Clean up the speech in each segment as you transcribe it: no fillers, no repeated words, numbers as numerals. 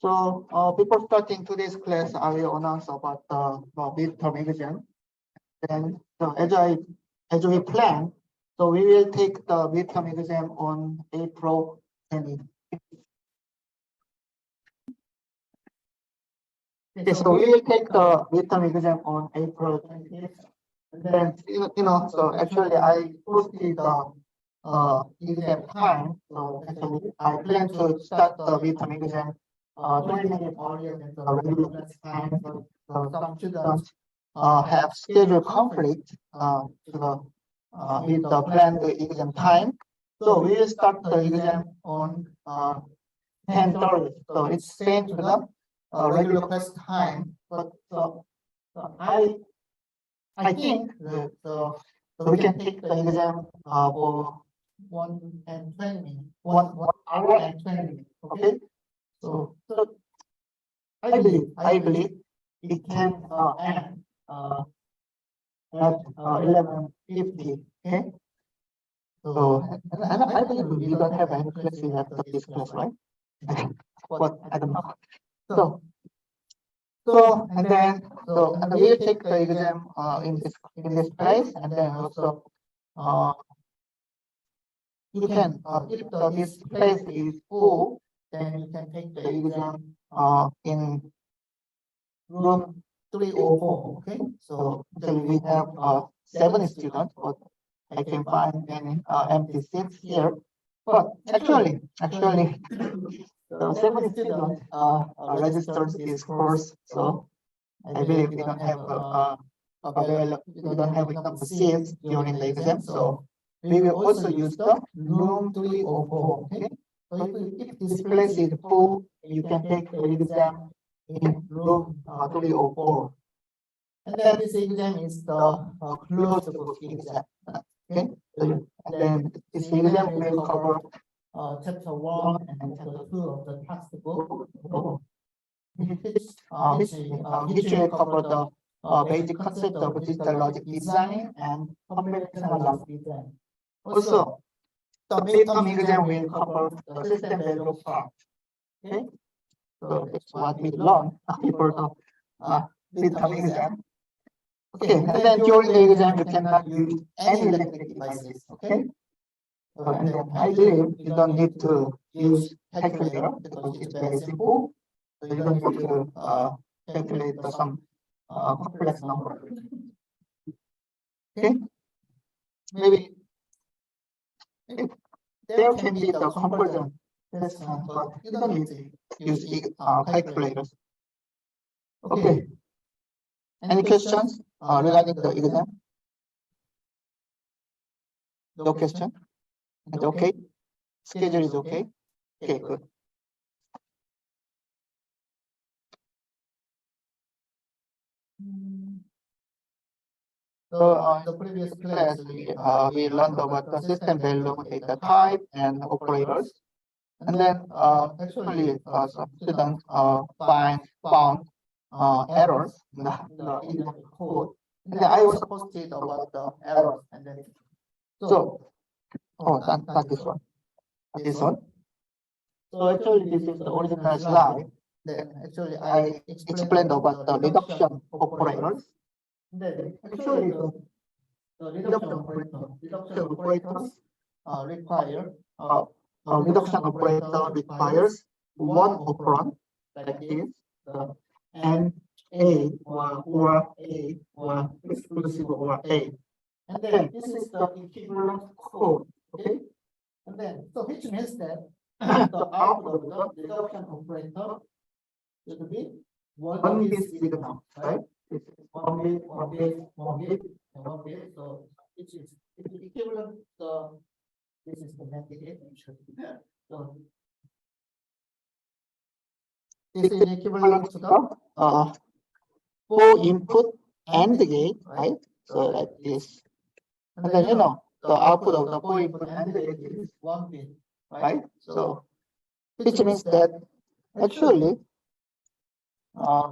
So before starting today's class, I will announce about the midterm exam. Then, as we plan, so we will take the midterm exam on April 20. Okay, so we will take the midterm exam on April 20th. And then, so actually I posted the exam time. So actually I plan to start the midterm exam 20 minutes earlier than the regular class time. So some students have schedule conflict with the planned exam time. So we will start the exam on 10:30. So it's same to the regular class time. But I think that we can take the exam for 1 hour and 20 minutes. Okay. So I believe it can end at 11:50. Okay. So and I believe we don't have any classes after this class, right? But I don't know. And we'll take the exam in this place, and then also you can if this place is full, then you can take the exam in room 304. Okay, so actually we have 7 students, but I can find any empty seats here. But actually, the 7 students registered this course, so I believe we don't have enough seats during the exam, so we will also use the room 304. Okay, so if this place is full, you can take the exam in room 304. And then this exam is the closed book exam. Okay, and then this exam will cover chapter 1 and chapter 2 of the textbook, which will cover the basic concept of digital logic design and combinational blocks design. Also, the midterm exam will cover the SystemVerilog part. Okay, so that's what we learned before the midterm exam. Okay, and then during the exam, you cannot use any electric devices. Okay, and then I believe you don't need to use calculator because it's very simple. So you don't need to calculate some complex number. Okay, maybe there can be the conversion question, but you don't need to use calculators. Okay. Any questions regarding the exam? No question? And okay? Schedule is okay? Okay, good. So in the previous class, we learned about the SystemVerilog data type and operators. And then actually some students found errors in the code. And then I also posted about the errors. And then not this one. This one. So actually this is the original slide. Then actually I explained about the reduction operators. Then actually the reduction operators require reduction operator requires one operand like this, and A or A or exclusive or A. And then this is the equivalent code. Okay? And then so which means that the output of the reduction operator should be 1 bit signal, right? It's 1 bit, 1 bit, 1 bit, and 1 bit. So it's equivalent to this is the negative. So this is equivalent to the 4 input AND gate, right? So like this. And then the output of the 4 input AND gate is 1 bit, right? So which means that actually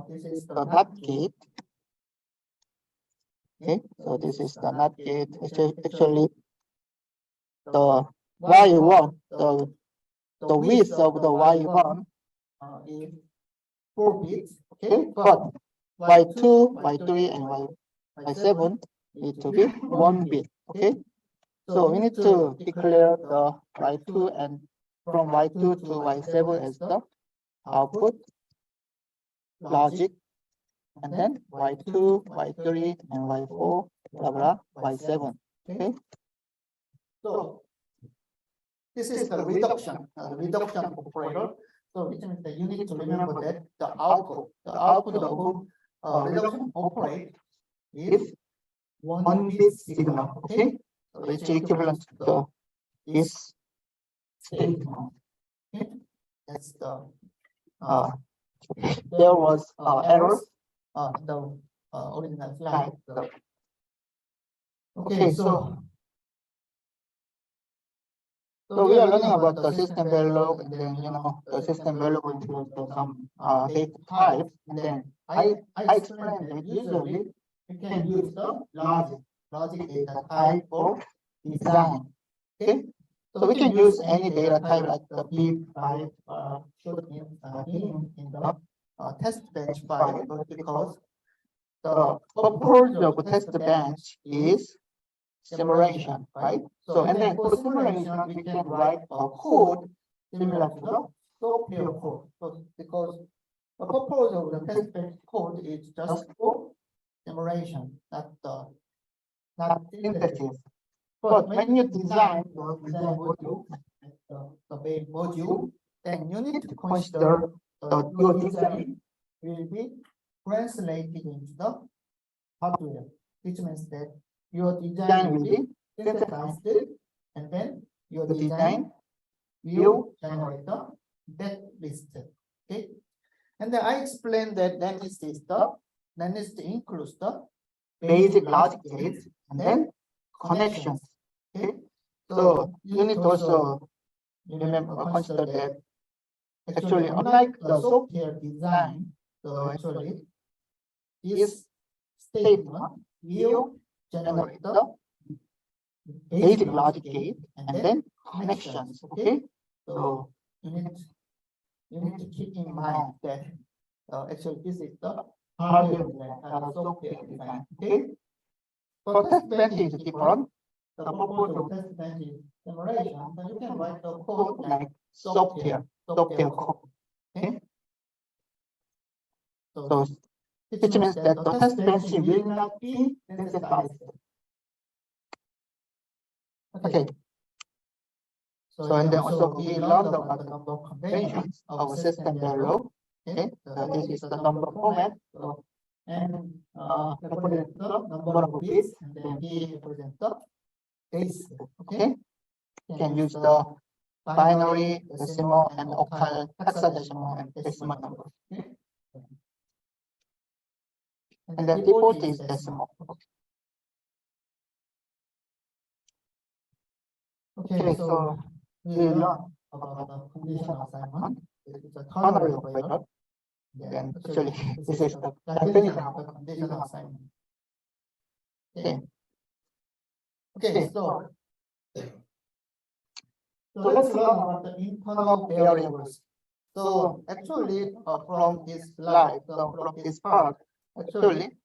this is the NOT gate. Okay, so this is the NOT gate. Actually, the Y1, the width of the Y1 is 4 bits, okay? But y2, y3, and y7 need to be 1 bit, okay? So we need to declare the y2 and from y2 to y7 as the output logic, and then y2, y3, and y4, blah, blah, y7, okay? So this is the reduction operator. So which means that you need to remember that the output of reduction operator is 1 bit signal, okay? So it's equivalent to this statement. Okay? That's the there was errors in the original slide. Okay, so we are learning about the SystemVerilog, and then the SystemVerilog includes some data types, and then I explained that usually you can use the logic data type for design. Okay, so we can use any data type like the B5 should in the test bench file, but because the purpose of the test bench is simulation, right? So and then for simulation, we can write a code similar to the software code. So because the purpose of the test bench code is just for simulation, not synthesis. But when you design the design module, the main module, then you need to consider your design will be translated into the hardware, which means that your design will be synthesized, and then your design will generate the net list. Okay, and then I explained that net list includes the basic logic gates and then connections. Okay, so you need to also consider that actually, unlike the software design, so actually this statement will generate the basic logic gate and then connections. Okay, so you need to keep in mind that actually this is the hardware design, not software design. Okay, so test bench is different. The purpose of test bench is simulation, so you can write the code like software code. Okay, so which means that the test bench will not be synthesized. Okay. So and then also we learned about the number conventions of SystemVerilog. Okay, this is the number format. So and represents the number of bits, and then B represents the base. Okay, you can use the binary, decimal, and octal, hexadecimal, and decimal numbers. Okay, and then default is decimal. Okay, so we learned about the conditional assignment. It's a ternary operator. Then actually, this is the definition of the conditional assignment. Okay. Okay, so let's learn about the internal variables. So actually, from this slide, from this part, actually,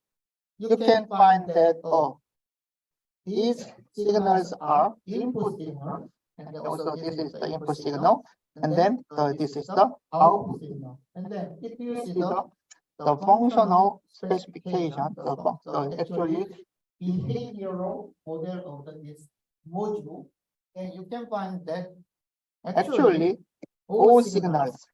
you can find that these signals are input signals, and also this is the input signal, and then this is the output signal. And then if you see the functional specification, the actually behavioral model of this module, then you can find that actually all signals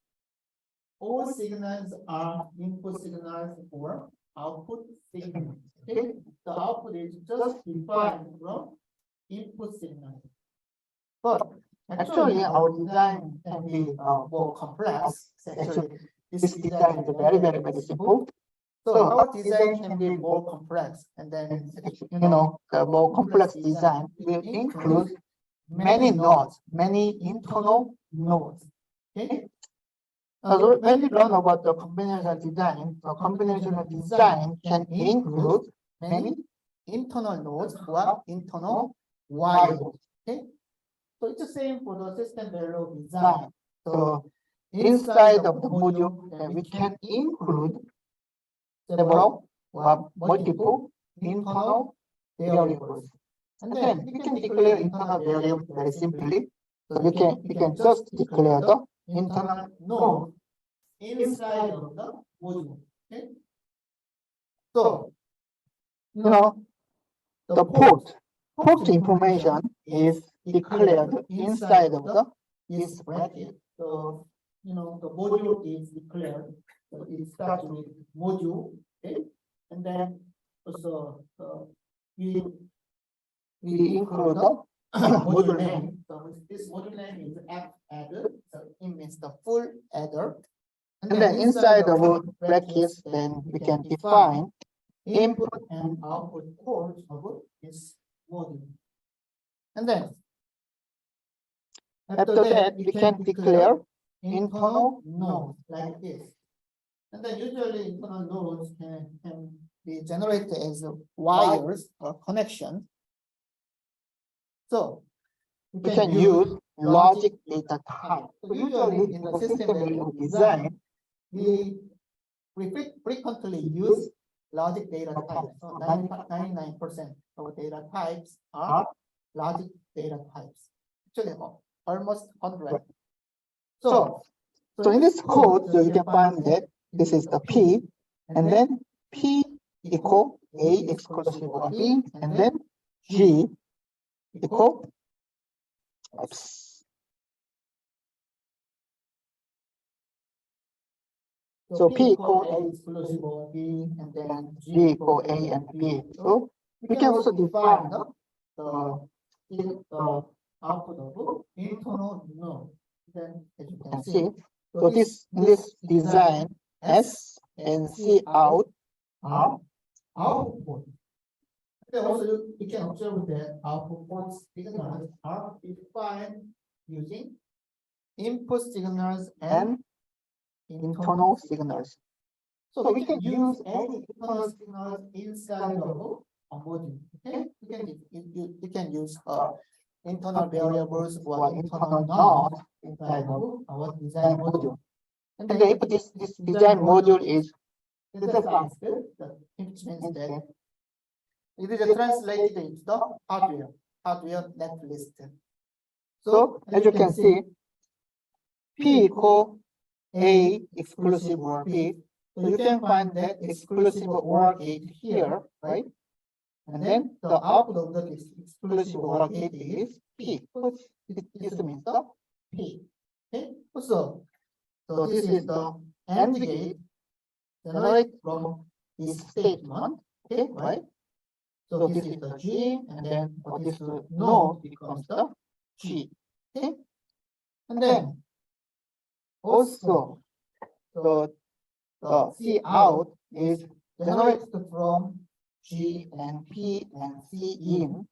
are input signals or output signals. Okay, the output is just defined from input signals. But actually, our design can be more complex. Actually, this design is very, very, very simple. So our design can be more complex, and then the more complex design will include many nodes, many internal nodes. Okay. When we learn about the combinational design can include many internal nodes or internal wires. Okay. So it's the same for the SystemVerilog design. So inside of the module, then we can include several or multiple internal variables. And then we can declare internal variables very simply. So we can just declare the internal node inside of the module. Okay? So the port information is declared inside of this bracket. So the module is declared. So it starts with module, okay, and then also we include the module name. So this module name is app adder. So it means the full adder. And then inside of brackets, then we can define input and output ports of this module. And then after that, we can declare internal nodes like this. And then usually internal nodes can be generated as wires or connections. So we can use logic data type. So usually in the system value design, we frequently use logic data types. So 99% of data types are logic data types. Actually, almost 100. So in this code, so you can find that this is the P, and then P equal A exclusive of B, and then G equal So P equal A exclusive of B, and then G equal A and B. So we can also define the output of internal node. Then as you can see, so in this design, S and C out are output ports. And also you can observe that output ports signals are defined using input signals and internal signals. So we can use any internal signals inside of a module. Okay, you can use internal variables or internal nodes inside of our design module. And then if this design module is synthesized, which means that it is translated into the hardware netlist. So as you can see, P equal A exclusive OR B. So you can find that exclusive OR gate here, right? And then the output of the exclusive OR gate is P. This means the P. Okay. So this is the AND gate generated from this statement. Okay, right? So this is the G, and then this node becomes the G. Okay, and then also the C out is generated from G and P and C in.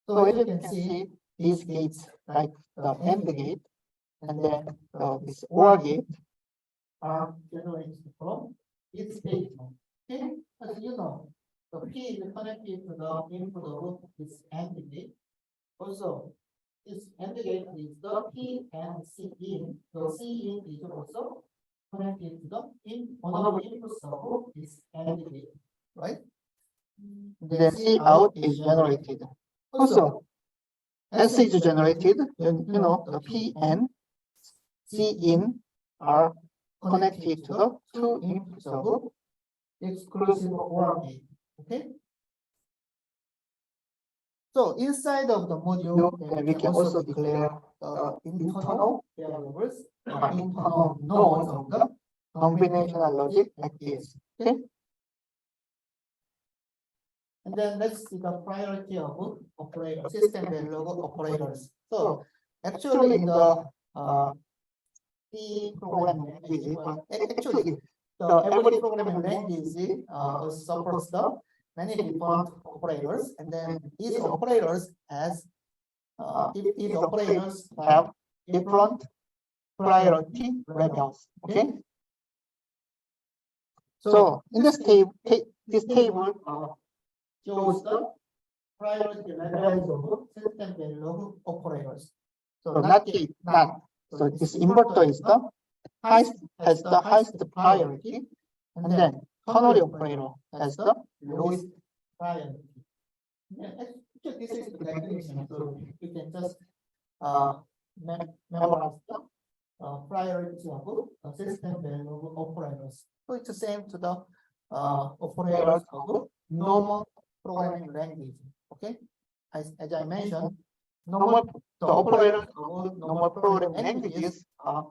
So as you can see, these gates like the AND gate and then this OR gate are generated from this statement. Okay, as you know, the P is connected to the input of this AND gate. Also, this AND gate is the P and C in. The C in is also connected to the one of the inputs of this AND gate, right? Then C out is generated. Also, S is generated. The P and C in are connected to the two inputs of exclusive OR gate. Okay. So inside of the module, we can also declare the internal variables or internal nodes of the combinational logic like this. Okay. And then let's see the priority of SystemVerilog operators. So actually in the C programming language, actually every programming language supports the many different operators, and then these operators these operators have different priority levels. Okay. So in this table, shows the priority levels of SystemVerilog operators. So not. So this inverter is the has the highest priority, and then ternary operator has the lowest priority. Actually, this is the definition, so you can just memorize the priority of SystemVerilog operators. So it's the same to the operators of normal programming language. Okay, as I mentioned, the operators of normal programming languages have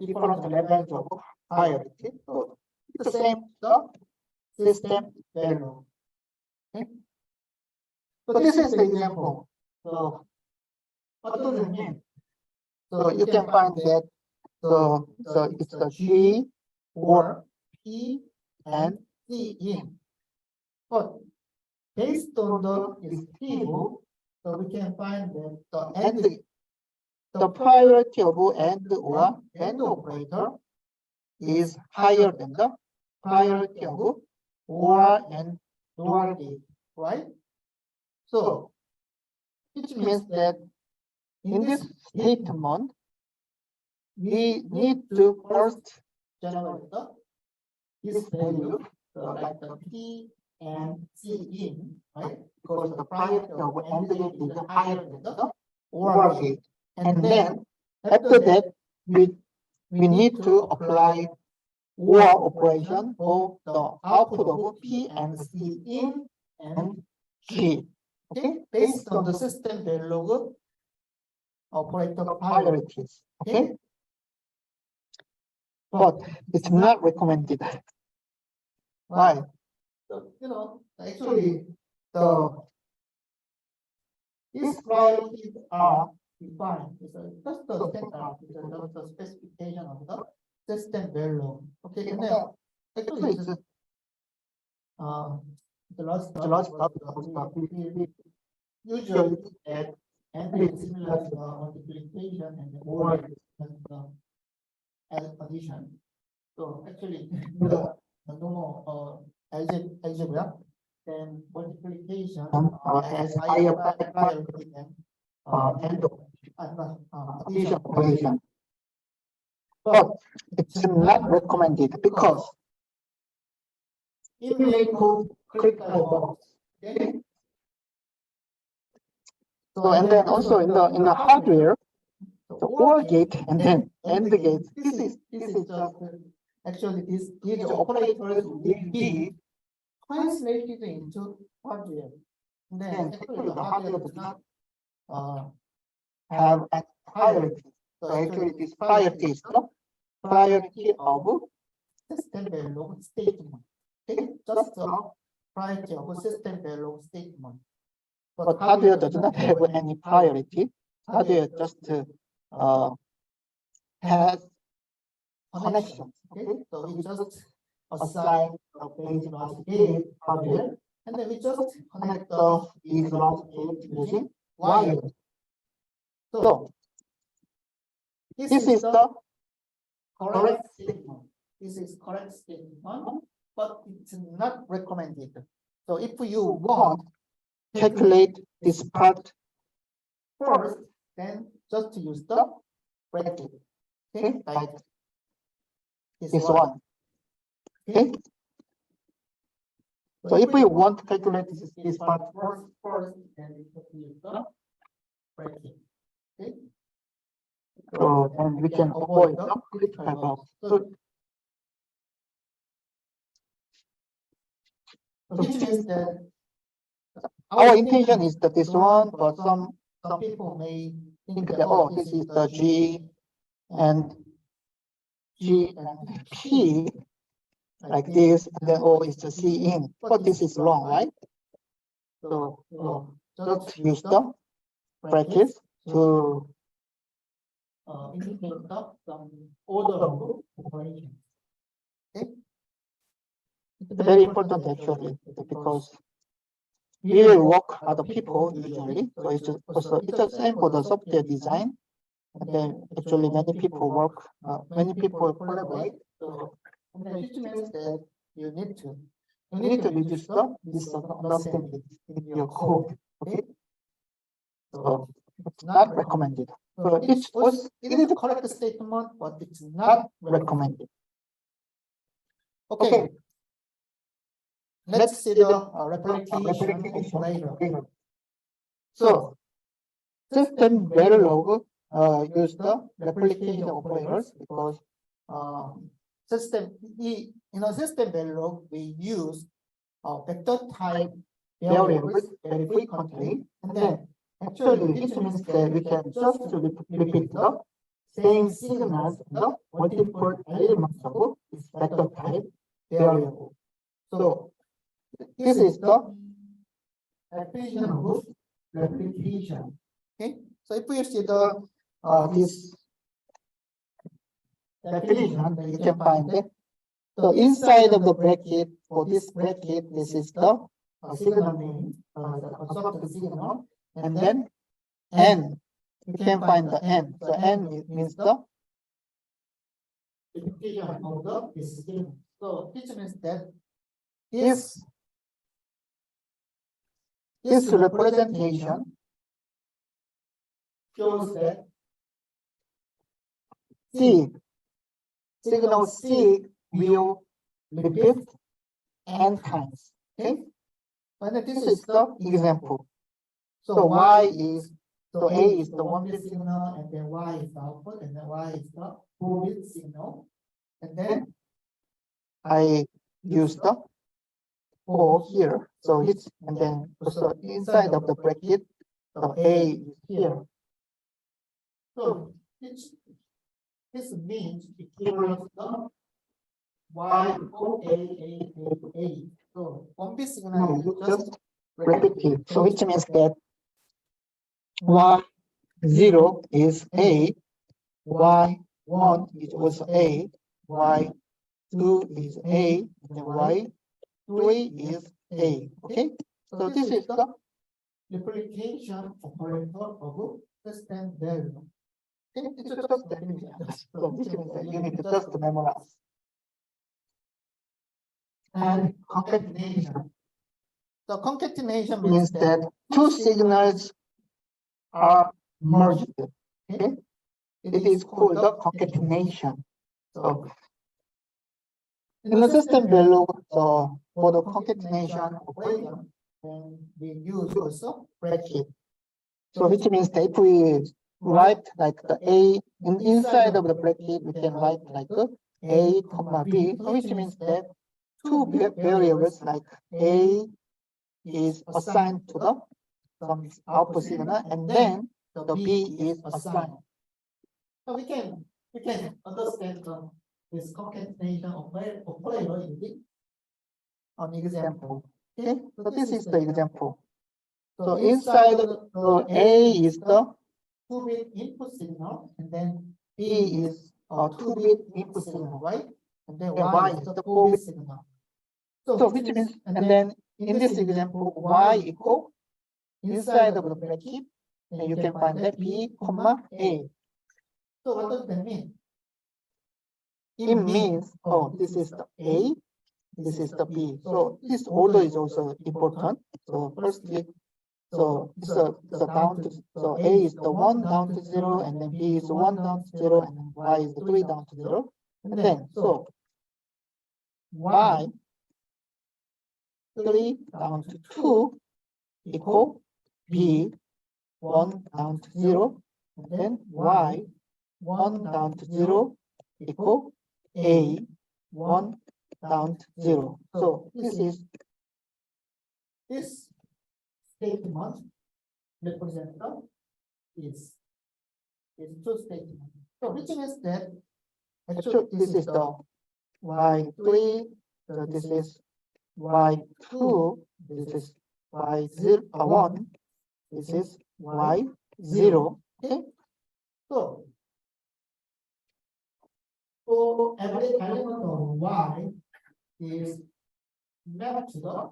different levels of priority. So it's the same to the SystemVerilog. Okay, so this is the example. So what does it mean? So you can find that so it's the G or P and C in. But based on this table, so we can find that the priority of AND or AND operator is higher than the priority of OR and NOR gate, right? So which means that in this statement, we need to first generate this value, like the P and C in, right? Because the priority of AND gate is higher than the OR gate. And then after that, we need to apply OR operation for the output of P and C in and G. Okay, based on the SystemVerilog operator priorities. Okay, but it's not recommended. Why? So, actually, these priorities are defined. It's just the standard, it's the specification of the SystemVerilog. Okay, and then actually it's the last stuff we usually add and it's similar to the multiplication and the OR as addition. So actually the normal algebra, then multiplication has higher priority than and addition operation. But it's not recommended because it may cause critical bugs. Okay. So and then also in the hardware, the OR gate and then AND gate. This is just actually these operators will be translated into hardware. And then actually the hardware does not have a priority. So actually this priority is the priority of SystemVerilog statement. Okay, just the priority of SystemVerilog statement. But hardware does not have any priority. Hardware just has connections. Okay, so we just assign a basic logic gate hardware, and then we just connect these logic gates using wires. So this is the correct statement. This is correct statement, but it's not recommended. So if you want to calculate this part first, then just use the bracket. Okay, like this one. Okay. So if we want to calculate this part first, then we have to use the bracket. Okay. So and we can avoid the critical bugs. So which means that our intention is that this one, but some people may think that this is the G and P like this, and then it's the C in. But this is wrong, right? So just use the brackets to indicate some order of operation. Okay. It's very important actually because we will work other people usually. So it's the same for the software design. And then actually many people work, many people collaborate. So which means that you need to register this understanding in your code. Okay. So it's not recommended. So it is a correct statement, but it's not recommended. Okay. Let's see the replication operator. So SystemVerilog use the replication operators because SystemVerilog we use vector type variables very frequently, and then actually which means that we can just repeat the same signals in the multiple elements of this vector type variable. So this is the definition of replication. Okay, so if we see the this definition, then you can find it. So inside of the bracket, for this bracket, this is the signal name, the constructed signal, and then n. You can find the n. So n means the replication of this signal. So which means that this representation shows that signal C will repeat n times. Okay, and this is the example. So A is the 1-bit signal, and then Y is the output, and then Y is the 4-bit signal, and then I use the 4 here. So it's, and then so inside of the bracket, so A is here. So this means equivalent to Y equal A. So 1-bit signal is just repeated. So which means that Y0 is A, Y1 is also A, Y2 is A, and Y3 is A. Okay, so this is the replication operator of SystemVerilog. Okay, it's just definition. So which means that you need to just memorize. And concatenation. So concatenation means that two signals are merged. Okay, it is called the concatenation. So in the SystemVerilog, so for the concatenation operation, then we use also bracket. So which means that if we write like the A inside of the bracket, we can write like A comma B. So which means that two variables like A is assigned to the some output signal, and then the B is assigned. So we can understand this concatenation operator using an example. Okay, so this is the example. So inside the A is the 2-bit input signal, and then B is a 2-bit input signal, right? And then Y is the 4-bit signal. So which means, and then in this example, Y equal inside of the bracket, and you can find that B comma A. So what does that mean? It means, oh, this is the A, this is the B. So this order is also important. So firstly, so down to, so A is the 1 down to 0, and then B is 1 down to 0, and then Y is the 3 down to 0. And then, so Y 3 down to 2 equal B 1 down to 0, and then Y 1 down to 0 equal A 1 down to 0. So this statement represents is two statements. So which means that actually this is the Y3, so this is Y2, this is Y1, this is Y0. Okay, so every element of Y is mapped to the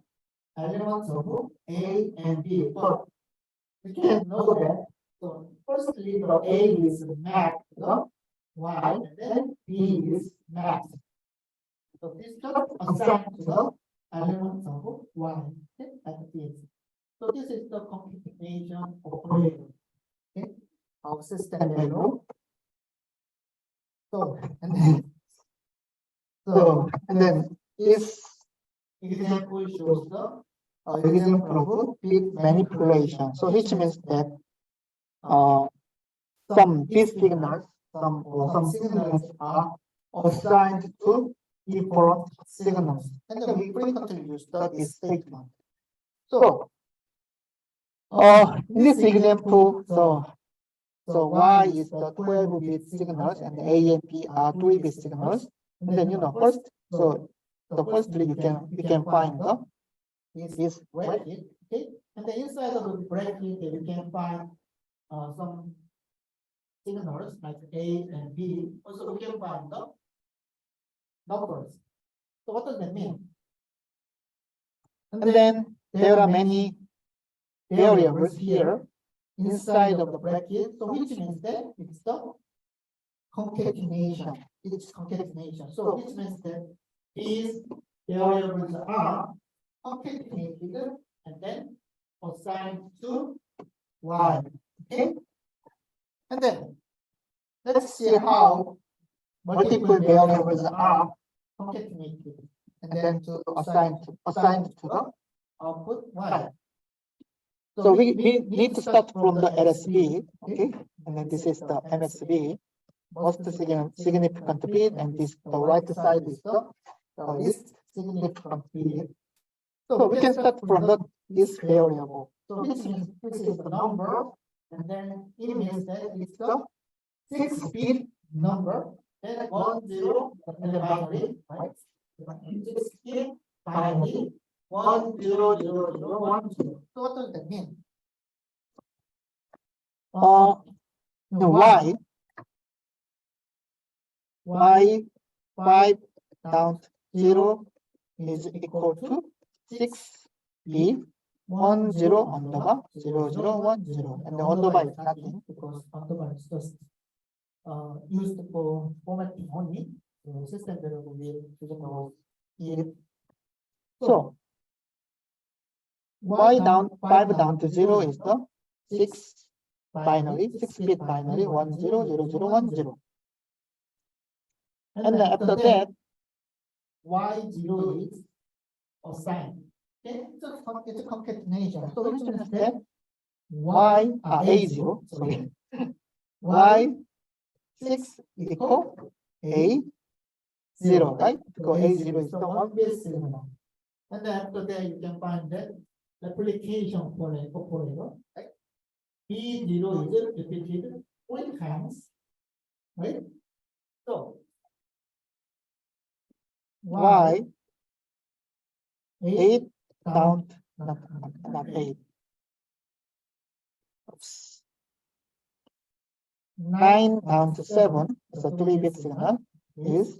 elements of A and B. But we can know that. So firstly, the A is mapped to the Y, and then B is mapped. So this is just assigned to the elements of Y. Okay, like this. So this is the concatenation operator. Okay, of SystemVerilog. And then this example shows the example of bit manipulation. So which means that some bit signals, some signals are assigned to different signals, and then we frequently use this statement. So in this example, so Y is the 12-bit signals and A and B are 3-bit signals. And then first, so the firstly we can find this bracket, okay? And then inside of the bracket we can find some signals like A and B. Also we can find the numbers. So what does that mean? And then there are many variables here inside of the bracket, so which means that it's the concatenation. It's concatenation. So which means that these variables are concatenated and then assigned to Y. Okay? And then let's see how multiple variables are concatenated and then assigned to the output Y. So we need to start from the LSB, okay? And then this is the MSB, most significant bit, and this the right side is the least significant bit. So we can start from this variable. So this means this is the number, and then it means that it's the 6-bit number, then 1, 0, and then binary, right? 6-bit binary. 1, 0, 0, 0, 1, 0. So what does that mean? The Y 5 down 0 is equal to 6B 10 underbar 0010, and the underbar is nothing because underbar is just used for formatting only. So SystemVerilog will it. So Y down 5 down to 0 is the 6-bit binary 100010. And then after that, Y0 is assigned. Okay, it's a concatenation. So which means that A0, sorry, Y6 equal A0, right? Because A0 is the 1-bit signal. And then after that, you can find that replication operator, right? B0 is repeated 3 times, right? So Y 8 down, not 8. Oops. 9 down to 7 is a 3-bit signal is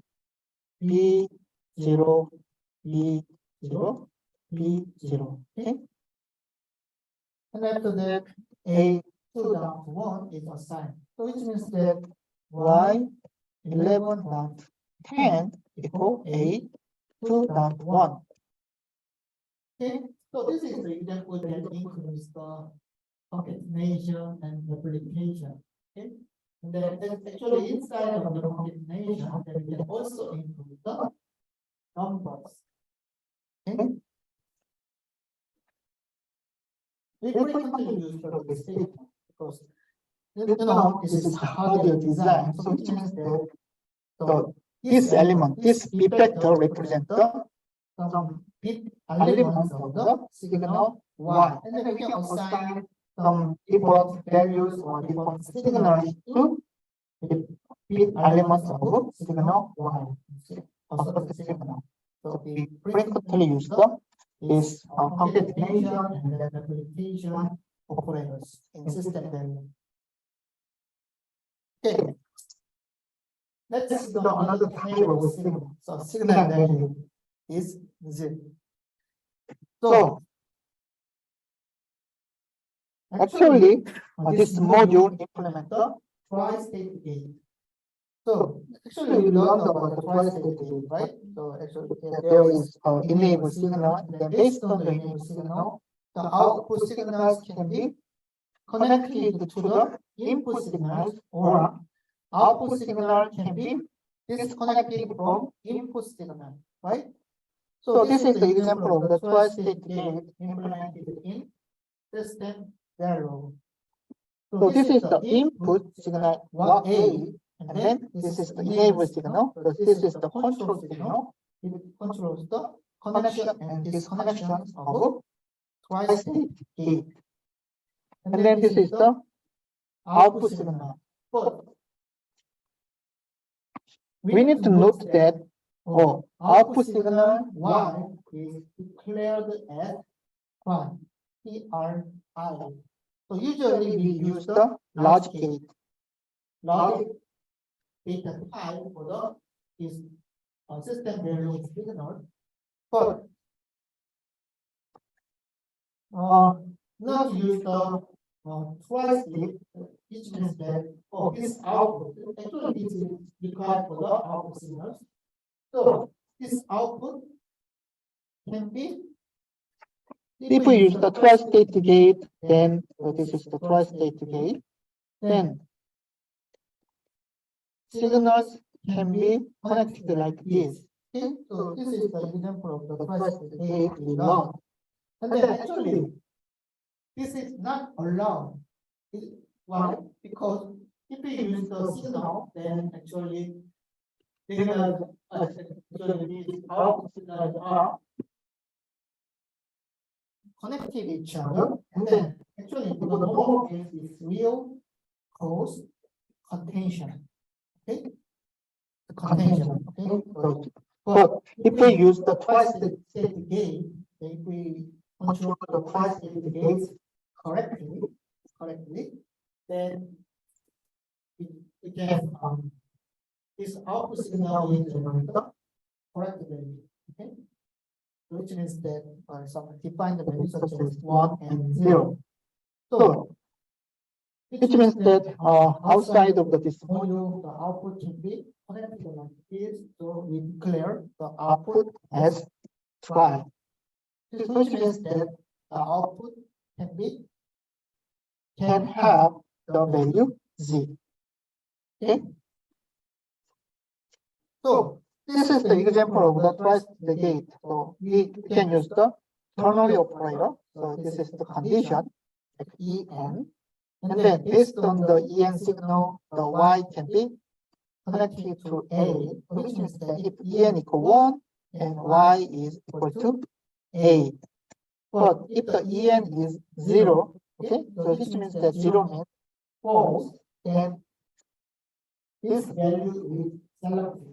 B0, B0, B0. Okay. And after that, A2 down to 1 is assigned. So which means that Y11 down to 10 equal A2 down to 1. Okay, so this is the example that includes the concatenation and replication. Okay, and then actually inside of the concatenation, then we can also include the numbers. Okay, we frequently use this statement because this is hardware design. So which means that this element, this bit vector represents some bit elements of the signal Y, and then we can assign some different values or different signals to the bit elements of signal Y, signal. So we frequently use this concatenation and then replication operators in SystemVerilog. Okay, let's do another type of signal. So signal value is 0. So actually, this module implements the tri-state gate. So actually, we learned about the tri-state gate, right? So actually, there is enable signal, and then based on the enable signal, the output signals can be connected to the input signals or output signal can be disconnected from input signal, right? So this is the example of the tri-state gate implemented in SystemVerilog. So this is the input signal A, and then this is the enable signal. So this is the control signal. It controls the connection and disconnection of tri-state gate. And then this is the output signal. But we need to note that output signal Y is declared as prime, PRI. So usually we use the logic gate. Logic data type for the is SystemVerilog signal, but not use the tri-state, which means that this output actually this is required for the output signals. So this output can be, if we use the tri-state gate, then this is the tri-state gate, then signals can be connected like this. Okay, so this is the example of the tri-state gate we learned. And then actually, this is not allowed. Why? Because if we use the signal, then actually signals these output signals are connected each other, and then actually the normal case is real cause contention. Okay, the contention. Okay, but if we use the tri-state gate, if we control the tri-state gates correctly, then we can this output signal will generate the correct value. Okay, which means that some defined values such as 1 and 0. So which means that outside of this module, the output can be connected like this. So we declare the output as try. Which means that the output can have the value z. Okay. So this is the example of the tri-state gate. So we can use the ternary operator. So this is the condition like en, and then based on the en signal, the y can be connected to a, which means that if en equal 1 and y is equal to a. But if the en is 0, okay, so which means that 0 means false, then this value is selected.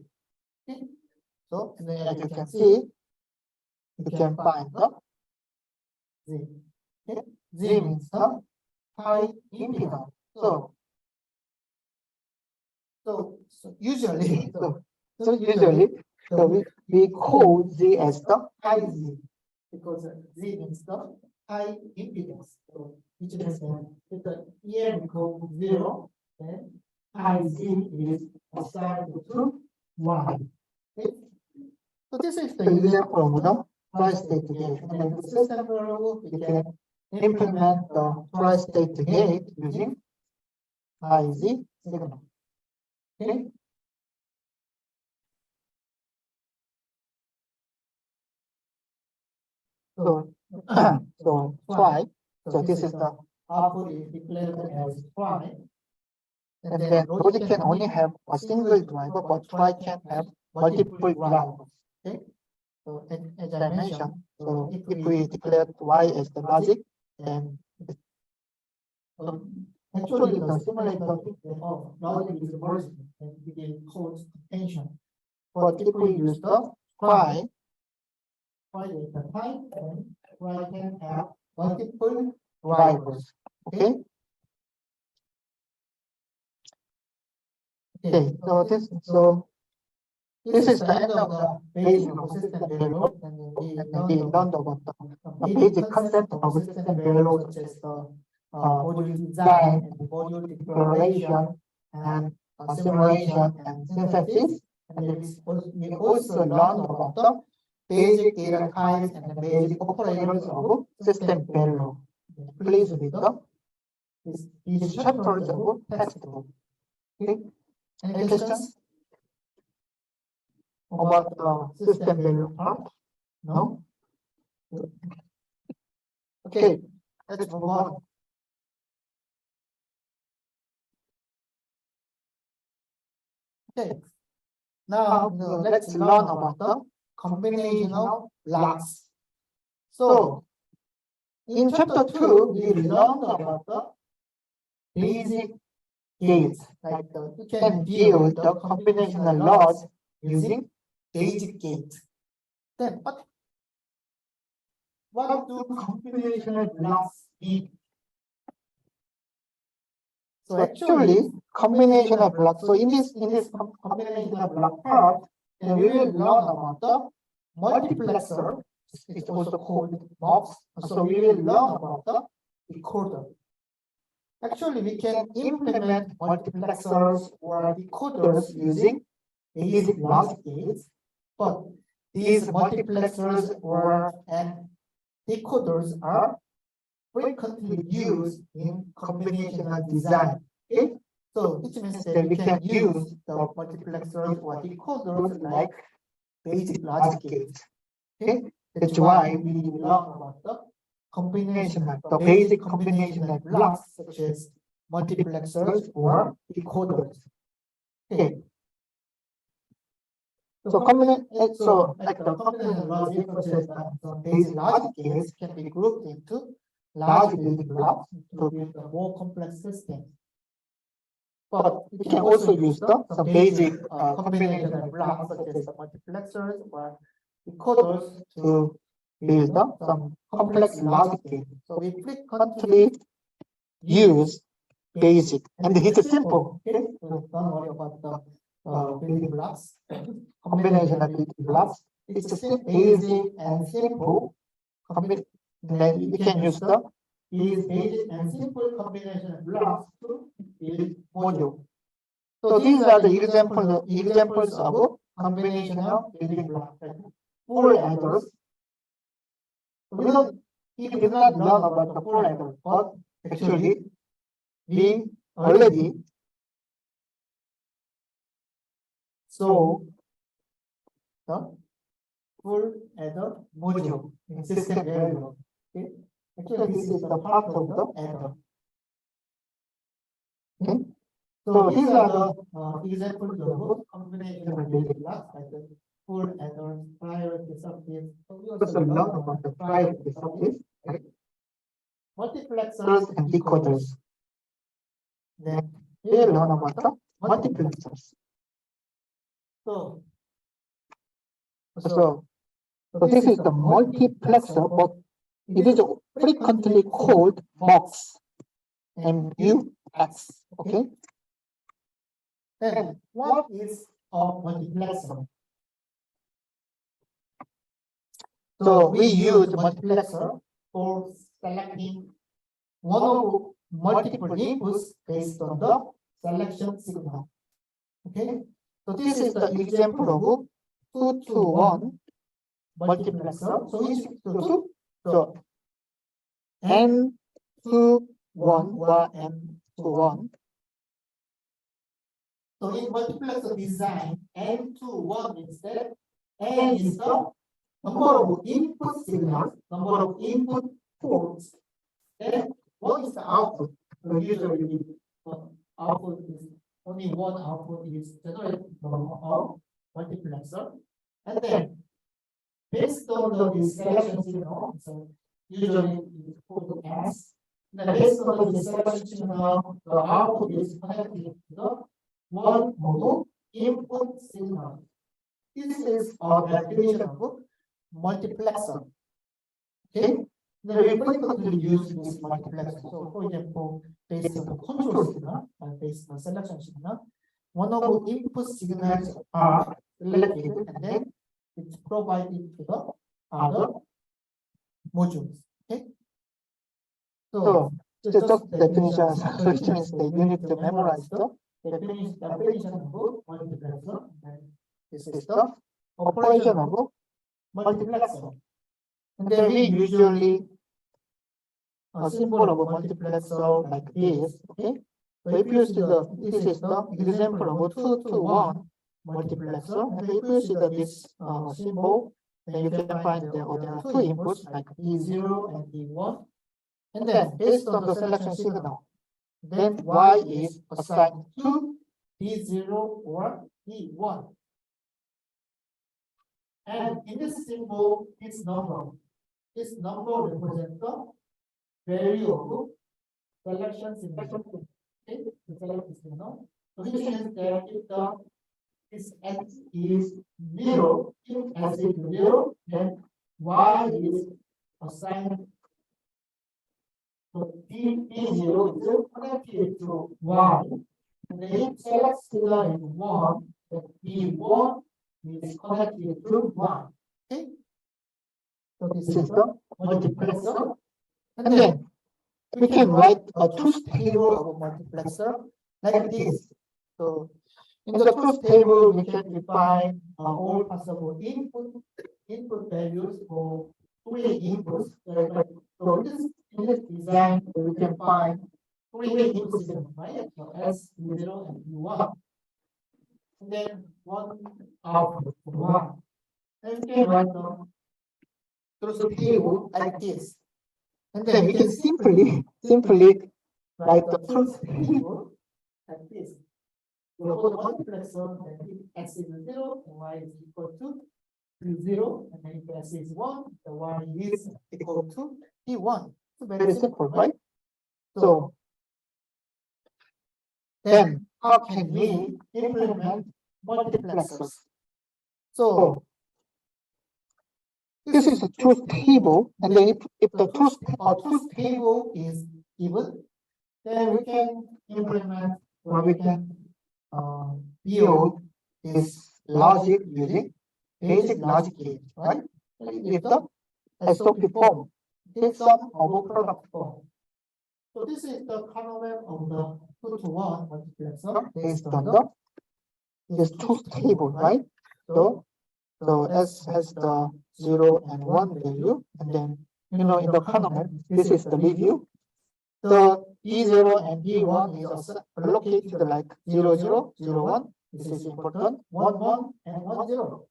Okay. So and then as you can see, you can find the z. Okay. Z means the high impedance. So usually, we call z as the high z, because z means the high impedance. So which means that if the en equals 0, then high z is assigned to 1. Okay. So this is the example of the tri-state gate. And then the SystemVerilog, we can implement the tri-state gate using high z signal. Okay. So try. So this is the output is declared as try. And then logic can only have a single driver, but try can have multiple drivers. Okay. So as I mentioned, so if we declare y as the logic, then actually the simulator thinks that logic is merging and it will cause contention. But if we use the try is the time, then try can have multiple drivers. Okay. Okay, so this is the end of the basic of SystemVerilog, and we learned about the basic concept of SystemVerilog, such as the module design and module declaration and simulation and synthesis. And we also learned about the basic data types and the basic operators of SystemVerilog. Please read the these chapters of textbook. Okay. Any questions about the system value part? No? Okay, let's move on. Okay, now let's learn about the combinational blocks. So, in chapter 2, we learned about the basic gates, like you can build the combinational laws using basic gates. Then what do combinational blocks mean? So actually, combinational blocks. So in this combinational block part, then we will learn about the multiplexer. It's also called box. So we will learn about the decoder. Actually, we can implement multiplexers or decoders using basic logic gates, but these multiplexers and decoders are frequently used in combinational design. Okay, so which means that we can use the multiplexers or decoders like basic logic gates. Okay, that's why we learn about the basic combinational blocks such as multiplexers or decoders. Okay. So like the combinational logic such as the basic logic gates can be grouped into large building blocks to build a more complex system. But we can also use some basic combinational blocks such as the multiplexers or decoders to build some complex logic gates. So we frequently use basic, and it's simple. Okay, so don't worry about the building blocks, combinational building blocks. It's just basic and simple. Then we can use these basic and simple combination blocks to build module. So these are the examples of combinational building blocks, like full adders. We did not learn about the full adder, but actually we already saw the full adder module in SystemVerilog. Okay. Actually, this is the part of the adder. Okay. So these are the examples of combinational building blocks, like the full adders, priority subnets. So we also learn about the priority subnets, right? Multiplexers and decoders. Then we will learn about the multiplexers. So this is the multiplexer, but it is frequently called box, MUX. Okay. Then what is a multiplexer? So we use multiplexer for selecting one of multiple inputs based on the selection signal. Okay. So this is the example of 2-to-1 multiplexer. So N-to-1 or M-to-1. So in multiplexer design, N-to-1 means that N is the number of input signals, number of input ports. Then what is the output? So usually output is only one output is generated from our multiplexer. And then based on the selection signal, so usually it's called S. Then based on the selection signal, the output is connected to the one model input signal. This is our definition of multiplexer. Okay. Then we frequently use this multiplexer. So for example, based on the control signal and based on selection signal, one of the input signals are selected and then it's provided to the other modules. Okay. So just the definition. So it means that you need to memorize the definition of multiplexer. This is the operation of multiplexer. And then we usually a symbol of a multiplexer like this. Okay. So if you see this is the example of a 2 to 1 multiplexer, and if you see this symbol, then you can find there are two inputs like D0 and D1. And then based on the selection signal, then Y is assigned to D0 or D1. And in this symbol, this number represents the value of selection signal. Okay, the selection signal. So which means that if this X is 0, if S is 0, then Y is assigned. So D0 is connected to Y. And then if select signal is 1, then D1 is connected to 1. Okay? So this is the multiplexer. And then we can write a truth table of a multiplexer like this. So in the truth table, we can define all possible input values for 3 inputs. So in this design, we can find 3 input signals, right? So S, D0, and D1. And then 1 output for 1. And we can write the truth table like this. And then we can simply write the truth table like this. So for the multiplexer, then if X is 0, then Y is equal to D0, and then if S is 1, the Y is equal to D1. So very simple, right? So then how can we implement multiplexers? So this is a truth table, and then if the truth table is given, then we can implement or we can build this logic using basic logic gate, right? With the SOP form, this sum of product form. So this is the kernel of the 2 to 1 multiplexer based on this truth table, right? So S has the 0 and 1 value, and then in the kernel, this is the review. The D0 and D1 is allocated like 0, 0, 0, 1. This is important. 1, 1, and 1, 0.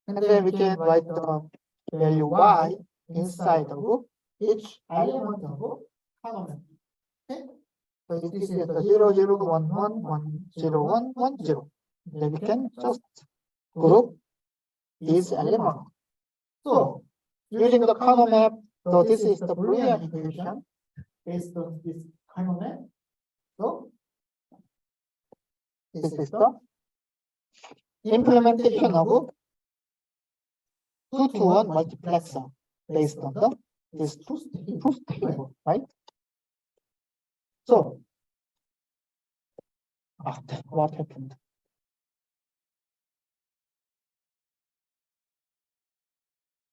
And then we can write the value Y inside of each element of kernel. Okay? So this is the 0, 0, 1, 1, 1, 0, 1, 1, 0. Then we can just group these elements. So using the kernel map, so this is the Boolean equation based on this kernel map. So this is the implementation of 2 to 1 multiplexer based on this truth table, right? So what happened?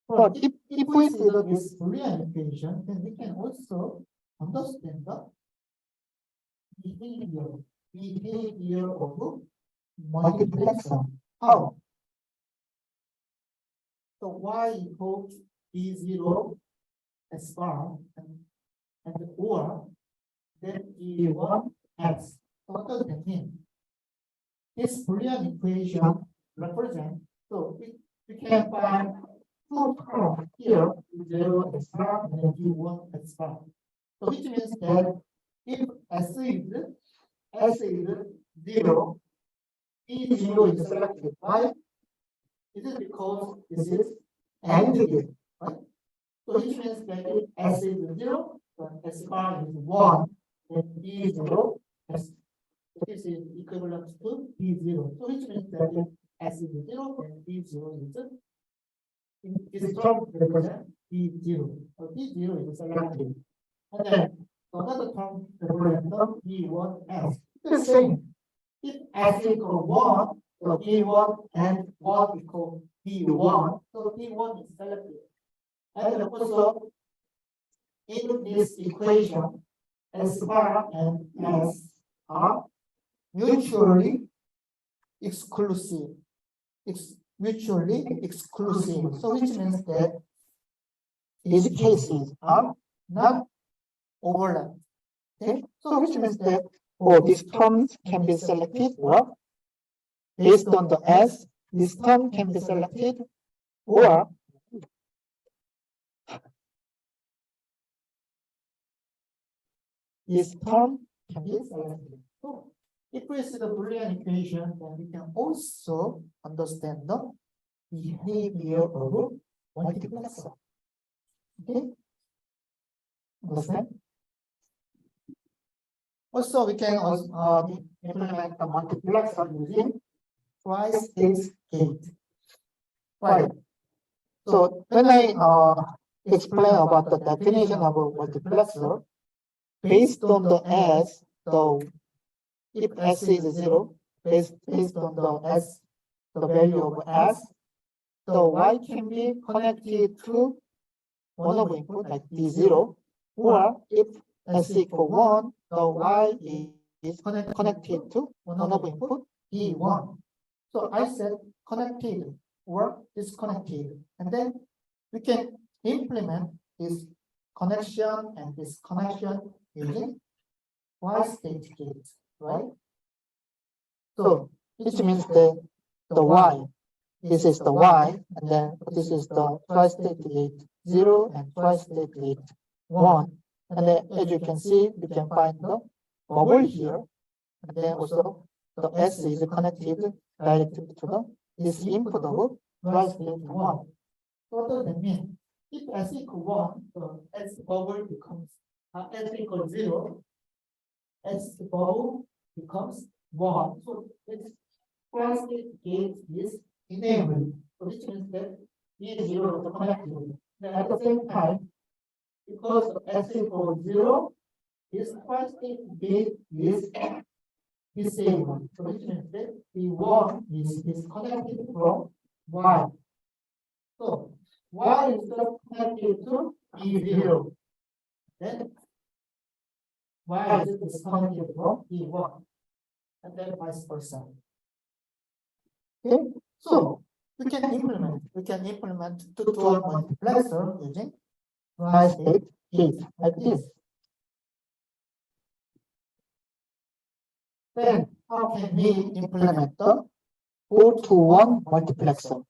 But if we see this Boolean equation, then we can also understand the behavior of multiplexer. How? So Y equals D0 S bar and or then D1 X. What does that mean? This Boolean equation represents, so we can find two terms here, D0 S bar and then D1 S bar. So which means that if S is 0, D0 is selected. Why? It is because this is AND gate, right? So which means that if S is 0, then S bar is 1, then D0 S. This is equivalent to D0. So which means that if S is 0, then D0 is this term represents D0. So D0 is selected. And then another term represents D1S. The same. If S equals 1, so D1 and 1 equals D1, so D1 is selected. And also, in this equation, S bar and S are mutually exclusive. Mutually exclusive. So which means that these cases are not overlap. Okay, so which means that this term can be selected, or based on the S, this term can be selected, or this term can be selected. So if we see the Boolean equation, then we can also understand the behavior of multiplexer. Okay? Understand? Also, we can implement the multiplexer using twice-stage gate. Right. So when I explain about the definition of a multiplexer, based on the S, if S is 0, based on the S, the value of S, the Y can be connected to one of input like D0, or if S equal 1, the Y is connected to one of input D1. So I said connected or disconnected, and then we can implement this connection and this connection using twice-stage gate, right? So which means that the Y, this is the Y, and then this is the twice-stage gate 0 and twice-stage gate 1. And then as you can see, you can find the bubble here, and then also the S is connected directly to this input of twice-stage 1. What does that mean? If S equals 1, the S bubble becomes S equals 0, S bubble becomes 1. So this twice-stage gate is enabled, which means that these 0 is connected. Then at the same time, because S equals 0, this twice-stage gate is disabled. So which means that D1 is disconnected from Y. So Y is connected to D0. Then Y is disconnected from D1. And then vice versa. Okay, so we can implement two-to-one multiplexer using twice-stage gate like this. Then how can we implement the 4-to-1 multiplexer?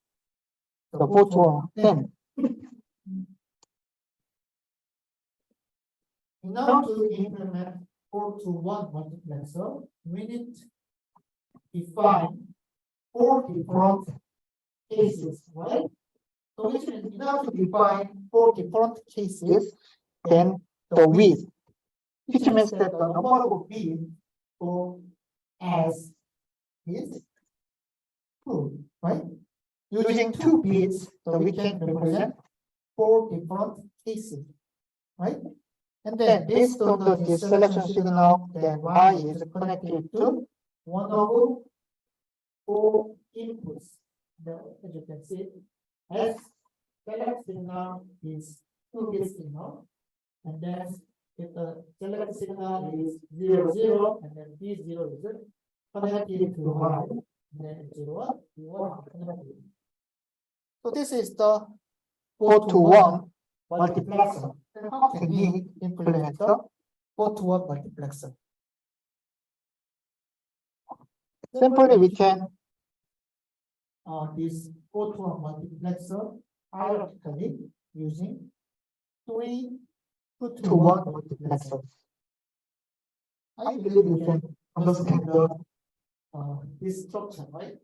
The 4-to-1. Then in order to implement 4-to-1 multiplexer, we need to define 4 different cases, right? So which means in order to define 4 different cases, then the width, which means that the number of bits for S is 2, right? Using 2 bits, so we can represent 4 different cases, right? And then based on the selection signal, then Y is connected to one of 4 inputs. As you can see, S select signal is 2-bit signal, and then if the select signal is 0, 0, and then D0 is connected to Y, and then 0, 1 connected. So this is the 4-to-1 multiplexer. Then how can we implement the 4-to-1 multiplexer? Simply we can this 4-to-1 multiplexer hierarchically using 3 2-to-1 multiplexers. I believe you can understand this structure, right?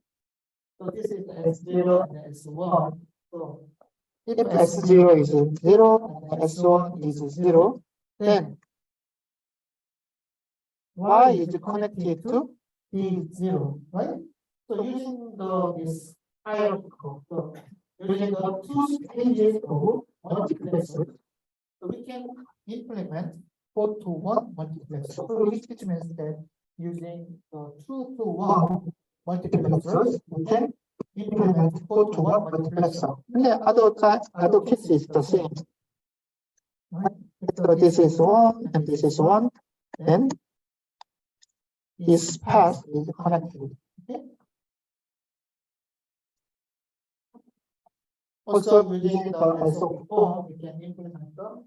So this is the S0 and the S1. So if S0 is 0 and S1 is 0, then Y is connected to D0, right? So using this hierarchical, using the 2 stages of multiplexer, so we can implement 4-to-1 multiplexer. So which means that using the 2-to-1 multiplexers, we can implement 4-to-1 multiplexer. And the other case is the same. Right? So this is 1 and this is 1, and this path is connected. Okay? Also using the SO form, we can implement the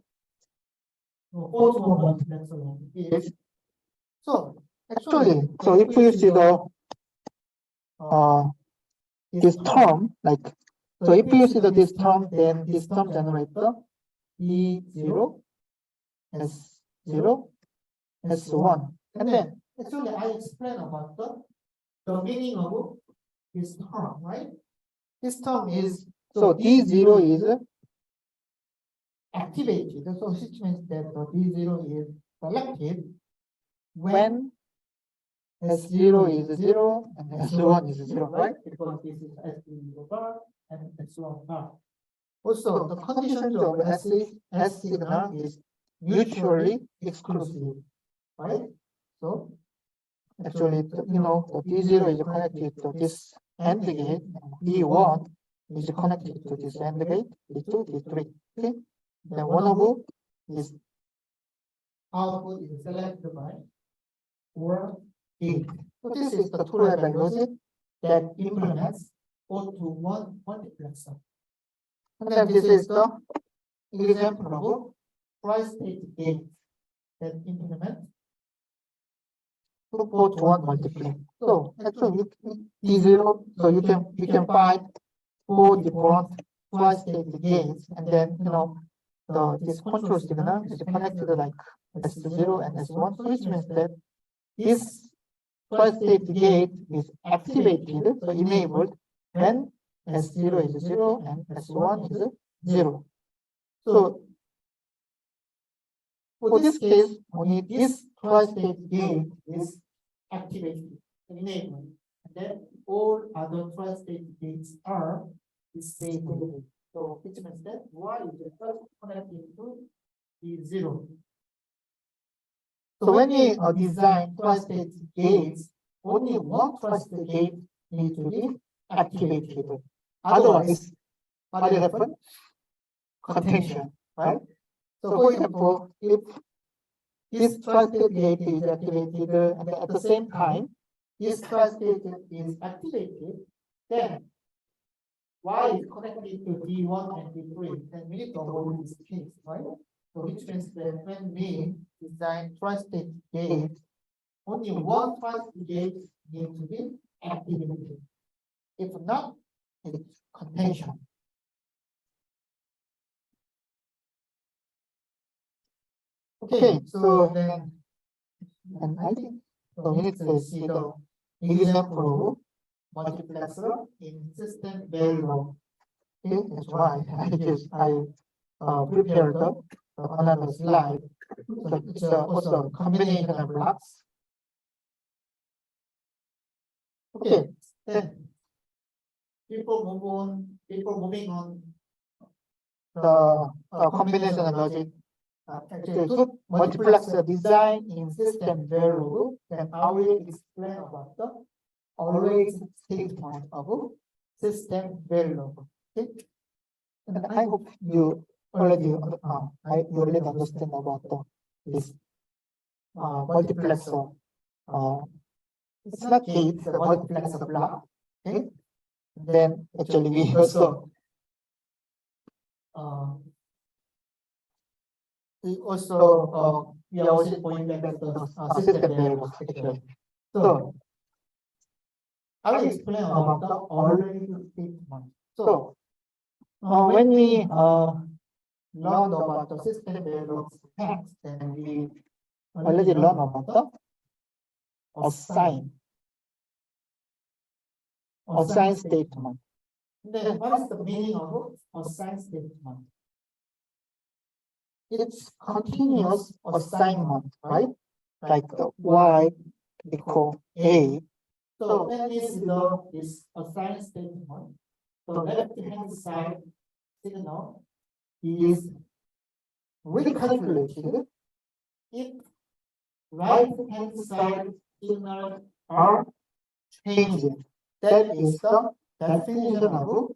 COSE211 multiplexer is. So actually, so if you see the this term, like, so if you see this term, then this term generates the E0, S0, S1. And then actually I explain about the meaning of this term, right? This term is, so D0 is activated, so which means that the D0 is selected when S0 is 0 and S1 is 0, right? Because this is S0 bar and S1 bar. Also, the conditions of S signal is mutually exclusive, right? So actually, the D0 is connected to this AND gate, and D1 is connected to this AND gate, D2, D3. Okay? Then one of is output is selected by OR gate. So this is the two-level logic that implements COSE211 multiplexer. And then this is the example of tri-state gate that implement COSE211 multiplex. So actually D0, so you can find 4 different tri-state gates, and then this control signal is connected like S0 and S1, so which means that this tri-state gate is activated, so enabled when S0 is 0 and S1 is 0. So for this case, only this tri-state gate is activated, enabled, and then all other tri-state gates are disabled. So which means that Y is first connected to D0. So when we design tri-state gates, only one tri-state gate needs to be activated. Otherwise, what will happen? Contention, right? So for example, if this tri-state gate is activated and at the same time, this tri-state is activated, then Y is connected to D1 and D3, then we need to avoid this case, right? So which means that when we design tri-state gate, only one tri-state gate needs to be activated. If not, it's contention. Okay, so then, and I think so we need to see the example of multiplexer in SystemVerilog. Okay, that's why I prepared another slide. So it's also combinational blocks. Okay, then before moving on the combinational logic, actually good multiplexer design in SystemVerilog, then I will explain about the always statement of SystemVerilog. Okay, and I hope you already understand about this multiplexer. It's not gate, it's a multiplexer block. Okay, and then actually we also we are also going back to the SystemVerilog actually. So I will explain about the always statement. So when we learn about the SystemVerilog text, then we already learn about the assign statement. Then what is the meaning of assign statement? It's continuous assignment, right? Like Y equal A. So when we see this assign statement, the left-hand side signal is recalculated if right-hand side signals are changing. That is the definition of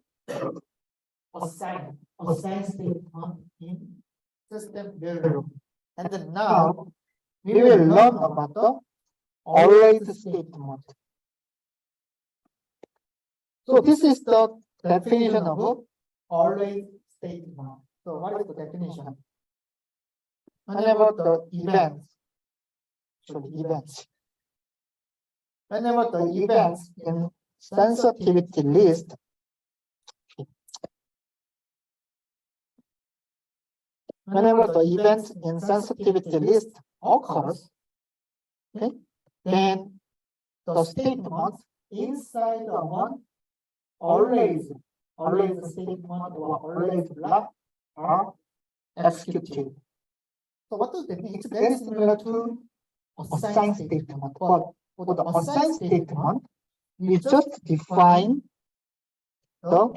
assign statement in SystemVerilog. And then now we will learn about the always statement. So this is the definition of always statement. So what is the definition? whenever the events in sensitivity list occurs, okay, then the statement inside the one always statement or always block are executed. So what does that mean? It's very similar to assign statement, but for the assign statement, we just define the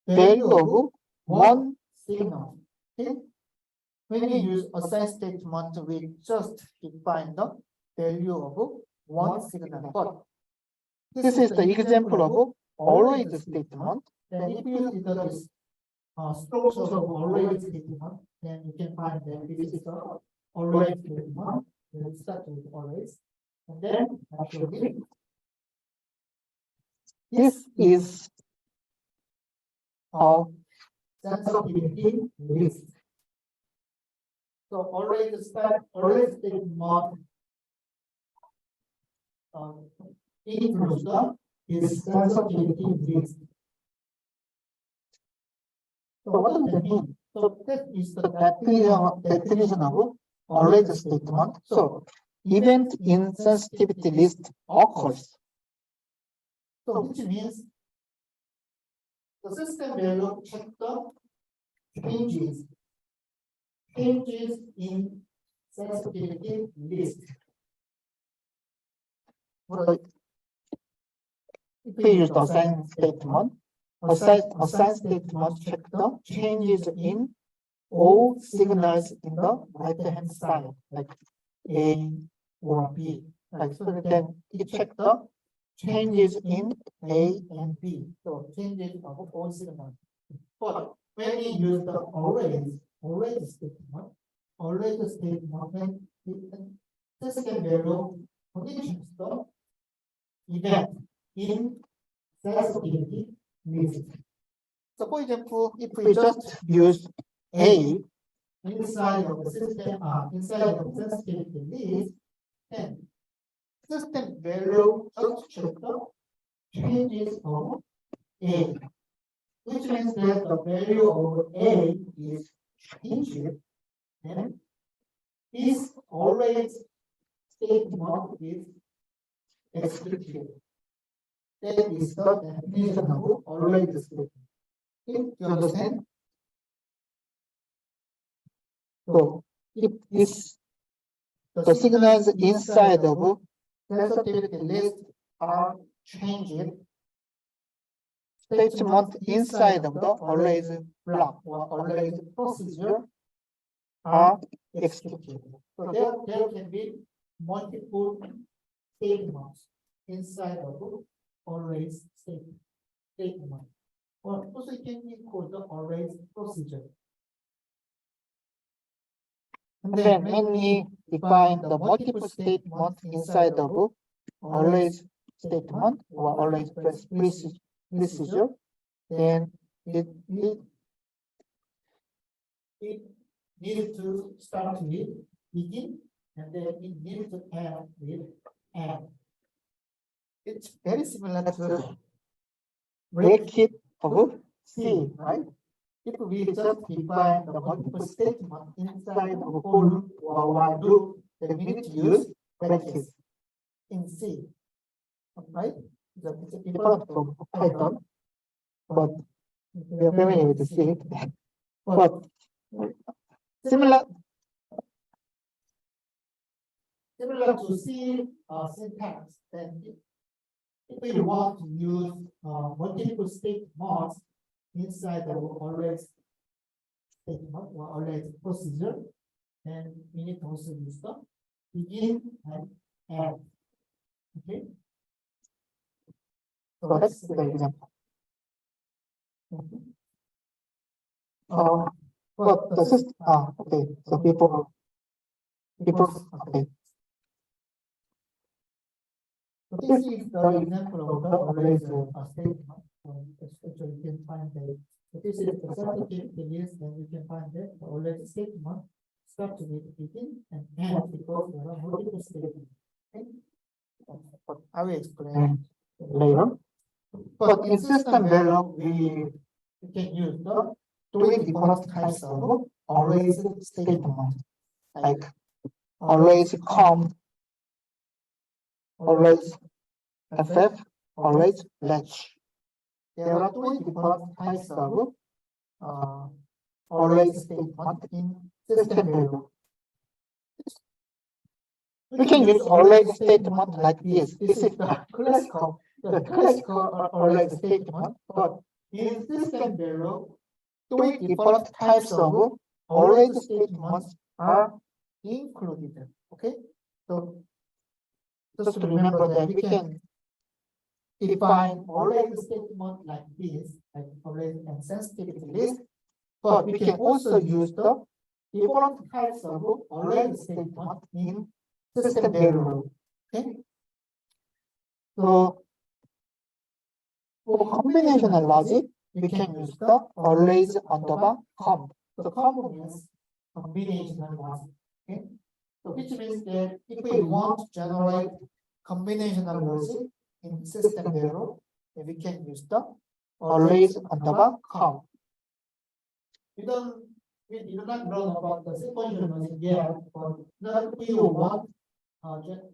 value of one signal. Okay? When we use assign statement, we just define the value of one signal. But this is the example of always statement. Then if you use this structure of always statement, then you can find that this is the always statement. Let's start with always. And then actually, this is a sensitivity list. So always statement includes this sensitivity list. So what does that mean? So that is the definition of always statement. So event in sensitivity list occurs. So which means the SystemVerilog check the changes in sensitivity list. If we use the assign statement, assign statement check the changes in all signals in the right-hand side, like A or B. Like so then it check the changes in A and B. So changes of all signals. But when we use the always statement, when the SystemVerilog conditions the event in sensitivity list. So for example, if we just use A inside of the sensitivity list, then SystemVerilog just check the changes of A, which means that the value of A is changed, then this always statement is executed. That is the definition of always statement. Okay, you understand? So if the signals inside of sensitivity list are changed, statement inside of the always block or always procedure are executed. So there can be multiple statements inside of always statement. Or also it can be called the always procedure. And then when we define the multiple statement inside of always statement or always procedure, then it needs to start with begin, and then it needs to end with end. It's very similar to bracket of C, right? If we just define the multiple statement inside of a for loop or while loop, then we need to use brackets in C, right? It's different from Python, but we are familiar with C. But similar to C syntax, then if we want to use multiple statements inside of always statement or always procedure, then we need to also use the begin and end. Okay. So that's the example. But the system, okay. So people, okay. So this is the example of the always statement. Actually, you can find the this is the sensitivity list, then we can find that the always statement starts with begin and end because there are multiple statements. Okay? But I will explain later. But in SystemVerilog, we can use the three different types of arrays statement, like arrays com, arrays ff, arrays latch. There are three different types of array statement in SystemVerilog. We can use array statement like this. This is the classical array statement, but in SystemVerilog, three different types of array statements are included. Okay, so just to remember that we can define array statement like this, like array and sensitivity list, but we can also use the different types of array statement in SystemVerilog. Okay, so for combinational logic, we can use the arrays underbar com. So com means combinational logic. Okay, so which means that if we want to generate combinational logic in SystemVerilog, then we can use the arrays underbar com. We did not learn about the sequential logic yet, but now if we want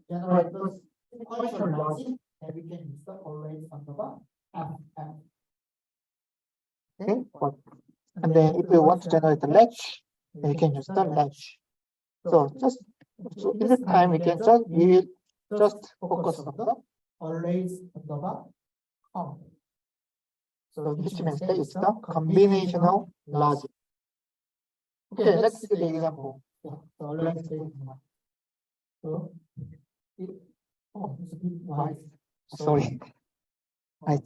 generate the sequential logic, then we can use the arrays underbar m. Okay, and then if we want to generate the latch, then we can use the latch. So in this time we will just focus on the arrays underbar com. So which means that it's the combinational logic. Okay, let's see the example. The array statement. So it's a bit wide. Sorry, it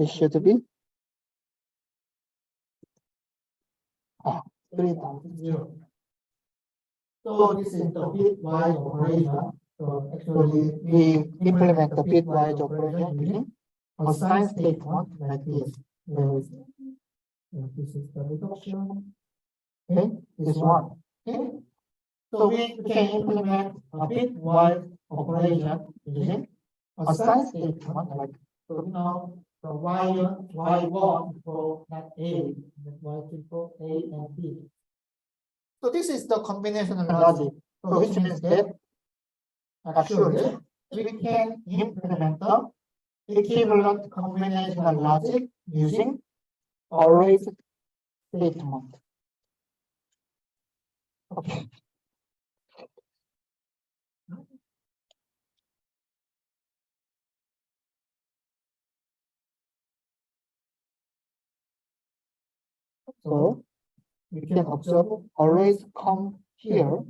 should be 3,000. So this is the bitwise operation. So actually we implement the bitwise operation using a sign statement like this. This is the reduction. Okay, this one. Okay. So we can implement a bitwise operation using a sign statement like so now the y1 for not A, y2 for A and B. So this is the combinational logic. So which means that actually we can implement the equivalent combinational logic using array statement. Okay. So we can observe arrays come here.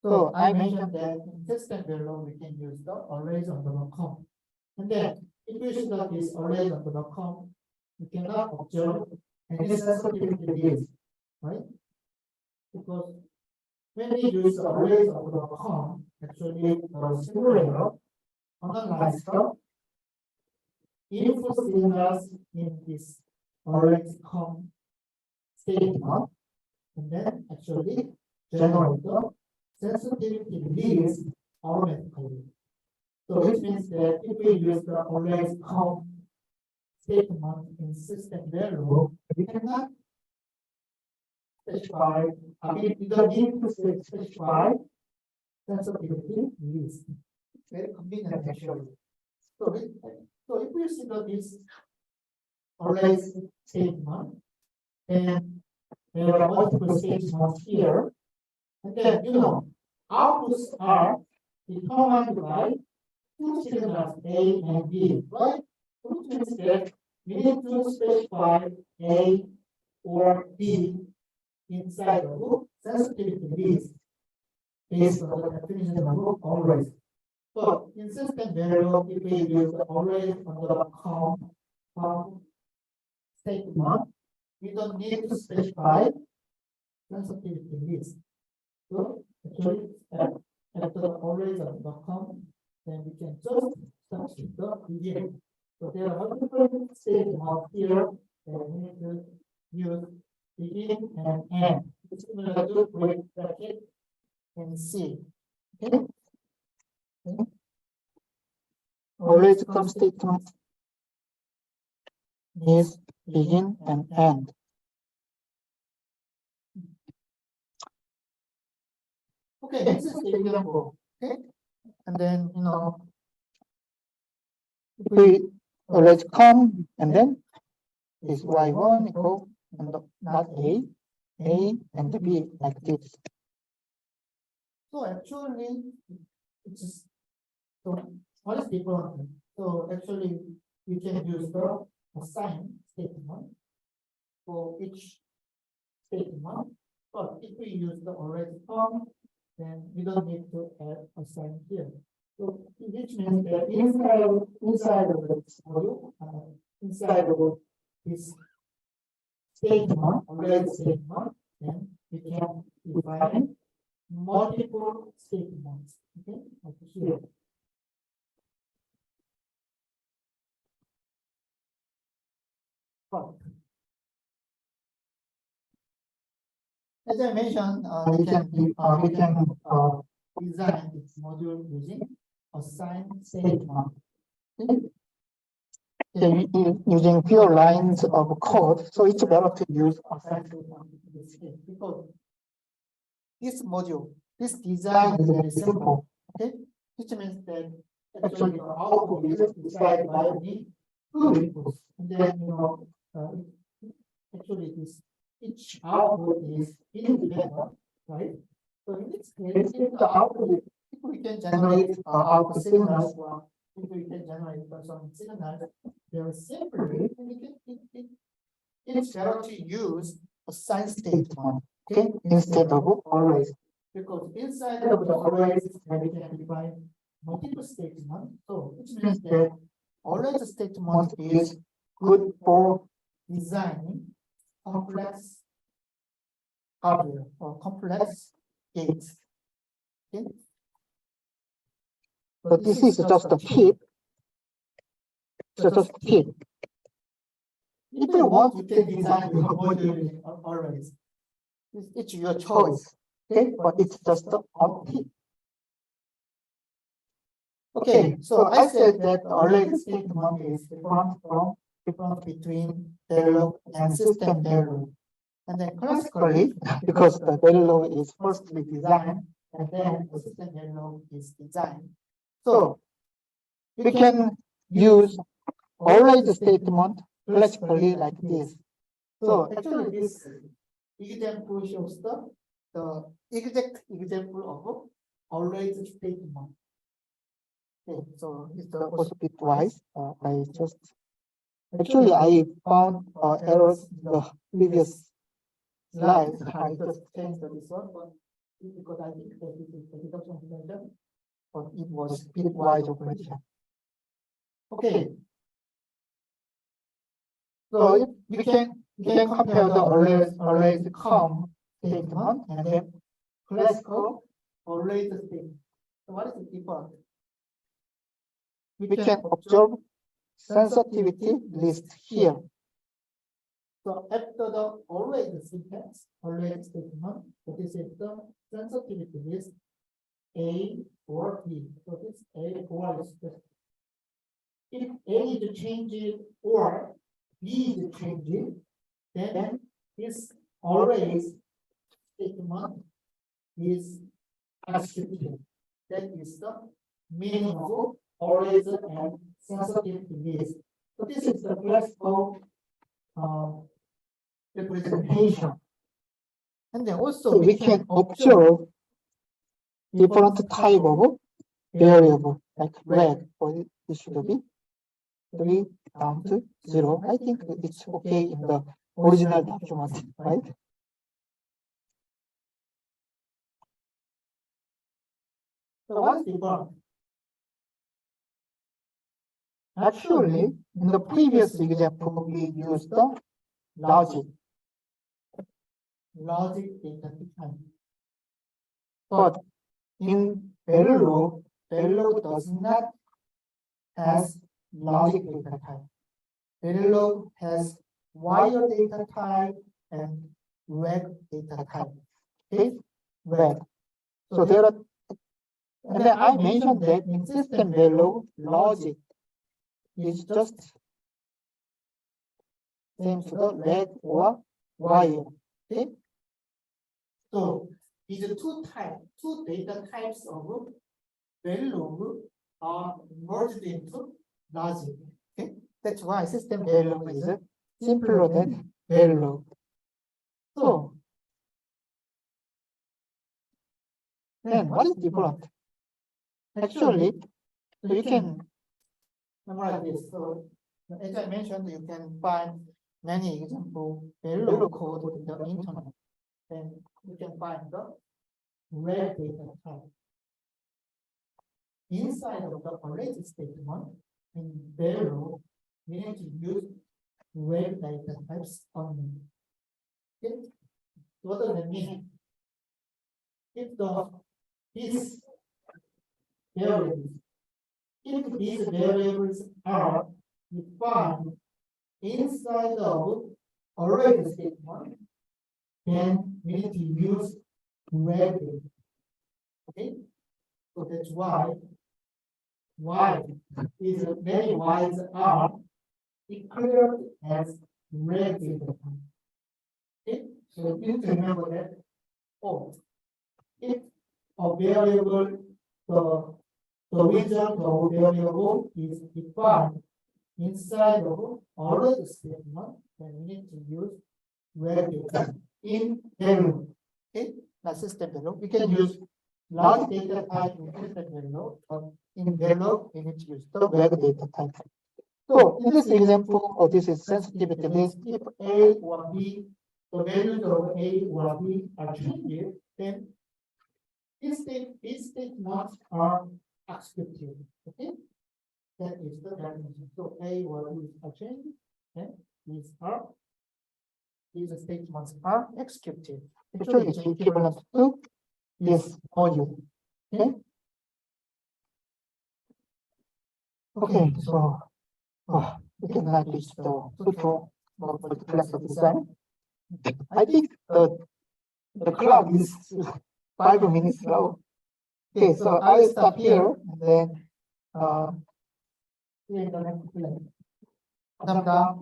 So I mentioned that in SystemVerilog we can use the arrays underbar com. And then if we see that this arrays underbar com, we cannot observe any sensitivity list, right? Because when we use the arrays underbar com, actually the simulator analyzes the input signals in this arrays com statement, and then actually generate the sensitivity list automatically. So which means that if we use the arrays com statement in SystemVerilog, we cannot specify, we don't need to specify sensitivity list. It's very convenient actually. So if we see that this arrays statement, then there are multiple statements here, and then outputs are determined by two signals A and B, right? Which means that we need to specify A or B inside the sensitivity list based on the definition of arrays. But in SystemVerilog, if we use the arrays underbar com statement, we don't need to specify sensitivity list. So actually, after the arrays underbar com, then we can just start with the begin. So there are multiple statements here that we need to use begin and end. It's similar to break bracket and C. Okay? Always come statement is begin and end. Okay, this is the example. Okay, and then if we always come and then is y1 equal and not a and b like this. So actually, it's so what is different? So actually, we can use the assign statement for each statement, but if we use the already come, then we don't need to add a sign here. So which means that inside of this module, inside of this statement, already statement, then we can define multiple statements. Okay, like here. As I mentioned, we can design this module using assign statement. Okay. Using few lines of code, so it's better to use assign statement because this module, this design is very simple. Okay, which means that actually the output is decided by only two inputs, and then actually this each output is independent, right? So in this case, if the output, if we can generate output signals, or if we can generate some signals, very simply, it's better to use a sign statement, okay, instead of always, because inside of the always we can define multiple statements. So which means that always statement is good for designing complex hardware or complex gates. Okay. So this is just a tip. So just a tip. If you want, you can design your module always. It's your choice. Okay, but it's just a tip. Okay, so I said that always statement is different between Verilog and SystemVerilog. And then classically, because the Verilog is firstly designed and then the SystemVerilog is designed. So we can use always statement classically like this. So actually this example shows the exact example of always statement. Okay, so it's also bitwise. I found errors in the previous slide. I just changed this one, but because I think that this is the reduction function, but it was bitwise operation. Okay. So we can compare the always come statement and then classical always statement. So what is the difference? We can observe sensitivity list here. So after the always syntax, always statement, this is the sensitivity list A or B. So this A or is the, if A is changed or B is changed, then this always statement is executed. That is the meaning of always and sensitivity list. So this is the classical representation. And then also we can observe different type of variable like red, or it should be 3 down to 0. I think it's okay in the original document, right? So what's the problem? Actually, in the previous example, we used the logic data type. But in Verilog does not has logic data type. Verilog has wire data type and web data type. Okay, web. So there are, and then I mentioned that in SystemVerilog, logic is just same to the red or wire. Okay. So these two data types of Verilog are merged into logic. Okay. That's why SystemVerilog is simpler than Verilog. So then what is different? Actually, so you can memorize this. So as I mentioned, you can find many example Verilog code in the internet. Then you can find the red data type. Inside of the array statement in Verilog, we need to use red data types only. Okay? What does that mean? If these variables are defined inside of array statement, then we need to use red data. Okay, so that's why is many Y's are declared as red data. Okay, so you need to remember that. Oh, if a variable, the result of variable is defined inside of array statement, then we need to use red data in Verilog. Okay, not SystemVerilog. We can use large data type in SystemVerilog, but in Verilog we need to use the red data type. So in this example, this is sensitivity list. If A or B, the values of A or B are changed, then these statements are executed. Okay, that is the definition. So A or B are changed, then these statements are executed. Actually, it's equivalent to this module. Okay. Okay, so we can now reach the tutorial for the class of design. I think the clock is 5 minutes slow. Okay, so I will stop here and then see you in the next class. 감사합니다.